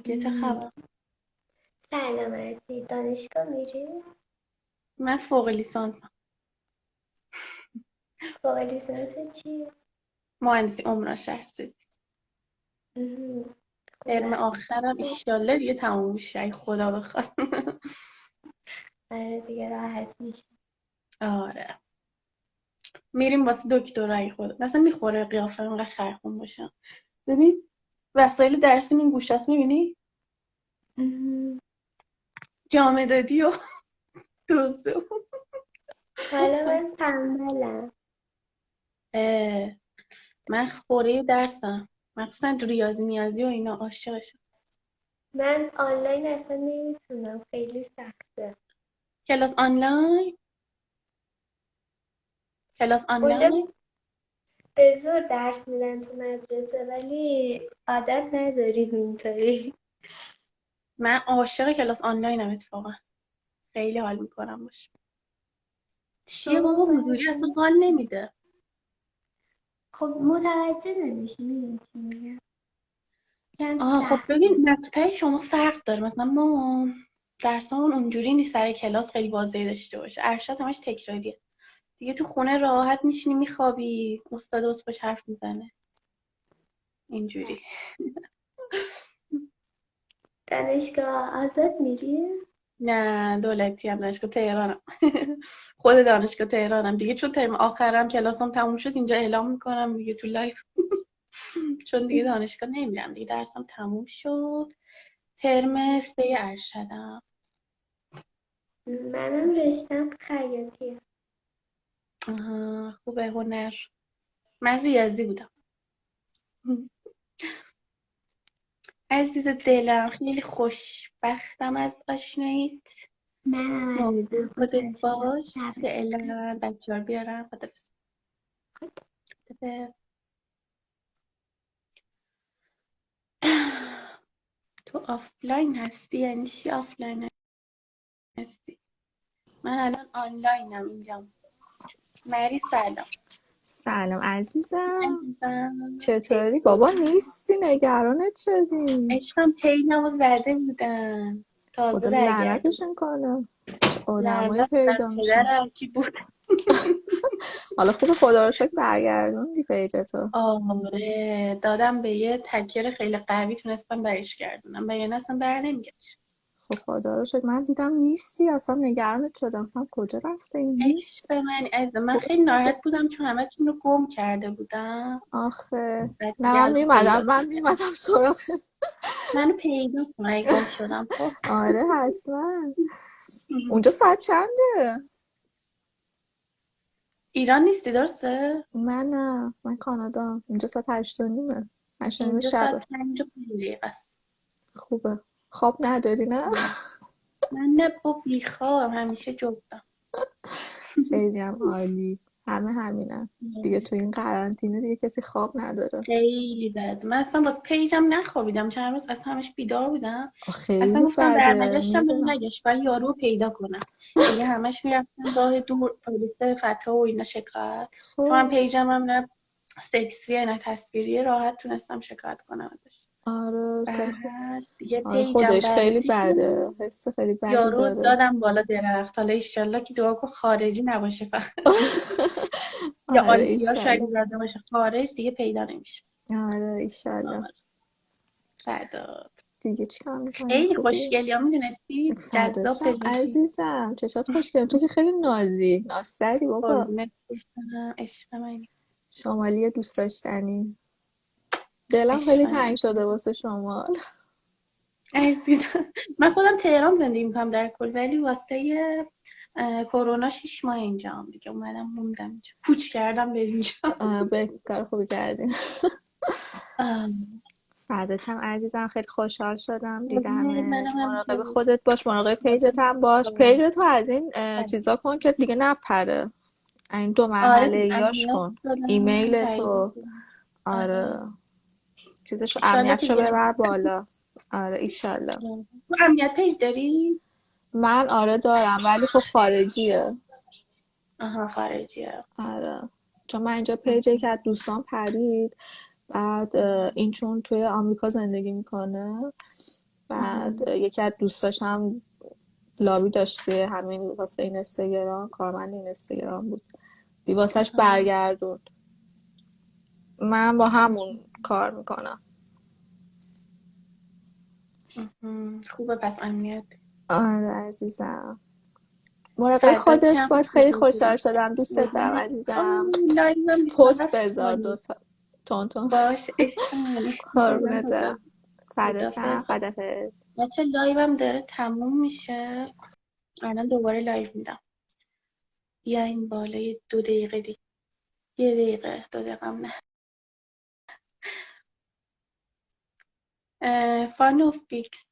یه چه خبر؟ سلامتی دانشگاه میری؟ من فوق لیسانسم. فوق لیسانس چی؟ مهندسی عمران شهرسازی. مهم. ترم خوبه. آخرم ایشالله دیگه تموم میشه اگه خدا بخواد. آره دیگه راحت میشه. آره، میریم واسه دکترای خود. مثلا میخوره قیافه اینقدر خرخون باشم. ببین وسایل درسی این گوشاست، میبینی مهم. جامعه دادی و درست به اون. حالا من تنبلم. اه، من خوره درسم، مخصوصا ریاضی نیازی و اینا عاشقشم. من آنلاین اصلا نمیتونم، خیلی سخته. کلاس آنلاین، کلاس اونجا آنلاین. به زور درس میدن تو مدرسه ولی عادت نداریم اینطوری. من عاشق کلاس آنلاینم اتفاقا، خیلی حال میکنم باش. چیه شما بابا حضوری اصلا مردم حال نمیده. خب متوجه نمیشی، میدونی چی میگم؟ کم خب سخته. ببین مقطع شما فرق داره. مثلا ما درسامون اونجوری نیست سر کلاس خیلی واضح داشته باشه. ارشد همش تکراریه دیگه. تو خونه راحت میشینی میخوابی، استاد باش حرف میزنه اینجوری. دانشگاه آزاد میری؟ نه دولتی هم، دانشگاه تهرانم. خود دانشگاه تهرانم دیگه. چون ترم آخرم کلاسام تموم شد اینجا اعلام میکنم دیگه تو لایف. چون دیگه دانشگاه نمیرم دیگه، درسم تموم شد. ترم 3 ارشدم. منم رشتم خیاطیه. آها خوبه. هنر. من ریاضی بودم. عزیز دلم خیلی خوشبختم از آشناییت. منم مواظب عزیزم خودت خوشحال شدم. باش. شبت بخیر. فعلا بچه ها بیارم. خدافظ. خدافظ. تو آفلاین هستی یعنی چی آفلاین هستی؟ من الان آنلاینم اینجا. مری سلام سلام عزیزم، عزیزم. چطوری؟ بابا چطوری؟ نیستی، نگرانت شدیم. عشقم پیجمو زده بودن، تازه خدا برگردم. لعنتشون کنه، چه آدمایی لعنت بر پیدا پدر میشن. هر کی بود. حالا خوب خدا رو شکر برگردوندی پیجتو. آره دادم به یه تکر خیلی قوی، تونستم برش گردونم، وگرنه اصلا بر نمیگشت. خب خدا رو شکر، من دیدم نیستی اصلا نگرانت شدم، من کجا رفته این عشق نیست. من عزیزم. من خب خیلی ناراحت بودم چون همتون رو گم کرده بودم. آخه بعد نه، دیگه من الان میمدم پیدا من کردم. میمدم سراغت. منو پیدا کن اگه گم شدم. خب آره حتما. اونجا ساعت چنده؟ ایران نیستی درسته؟ من نه، من کانادا. اینجا ساعت 8:30، 8:30 اینجا ساعت شبه. 5:05 است. خوبه. خواب نداری نه؟ من نه با بیخوام همیشه جبتم. خیلی هم عالی. همه همینن دیگه، تو این قرنطینه دیگه کسی خواب نداره. خیلی بد. من اصلا واسه پیجم نخوابیدم چند روز، اصلا همش بیدار بودم. اصلا خیلی گفتم بده برنگشتم بهم میدونم. نگشت ولی یارو رو پیدا کنم. دیگه همش میرفتم راه دور پلیس فتا و اینا شکایت. چون من خب پیجم هم نه سکسیه نه تصویریه، راحت تونستم شکایت کنم ازش. آره خیلی خوب. بعد دیگه آره پیجم خودش خیلی بررسی بده، شد. حس خیلی بدی یارو داره. دادم بالا درخت. حالا ایشالله که دعا کن خارجی نباشه فقط. یا آره آیپیا شاید ایشالله. زده باشه خارج، دیگه پیدا نمیشه. آره ایشالله. آره. بعد دیگه چیکار میکنی؟ خیلی خوبی؟ خوشگلی ها، میدونستی؟ فدات جذاب شم دلسوزی. عزیزم، چشات خوشگل، تو که خیلی نازی نازداری بابا. قربونت بشم. عشق منی. شمالی دوست داشتنی. دلم عشق خیلی تنگ منی شده واسه شما. عزیزم. من خودم تهران زندگی میکنم در کل، ولی واسه کرونا 6 ماه اینجا هم دیگه اومدم موندم اینجا، کوچ کردم به اینجا. به کار خوبی کردین. آه، فرداتم عزیزم، خیلی خوشحال شدم قربونت. دیدمت. منم مراقب همینطور. خودت باش، مراقب پیجت هم باش. پیجت رو از این چیزا کن که دیگه نپره. این دو آره مرحله دیگه ایاش امنیت کن. دادم ایمیل تایید تو. کردم. آره آره چیزشو، ایشالله که امنیتشو دیگه ببر نمیاد. بالا. آره ایشالله. تو امنیت پیج داری؟ من آره دارم ولی خب خارجیه. آها خارجیه. آره چون من اینجا پیجی که از دوستان پرید. بعد این چون توی آمریکا زندگی میکنه، بعد یکی از دوستاش هم لابی داشت توی همین واسه این اینستاگرام، کارمند این اینستاگرام بود، واسهش برگردوند. من با همون کار میکنم. خوبه پس امنیت. آره عزیزم، مراقب خودت باش. خیلی خوشحال شدم، دوستت دارم عزیزم. پست بذار دوتا تون باش عشق منی. قربونت برم. فداتم. خدافظ. بچه لایوم داره تموم میشه، الان دوباره لایو میدم. بیاین بالای 2 دقیقه دیگه، 1 دقیقه 2 دقیقه هم نه. فان و فیکس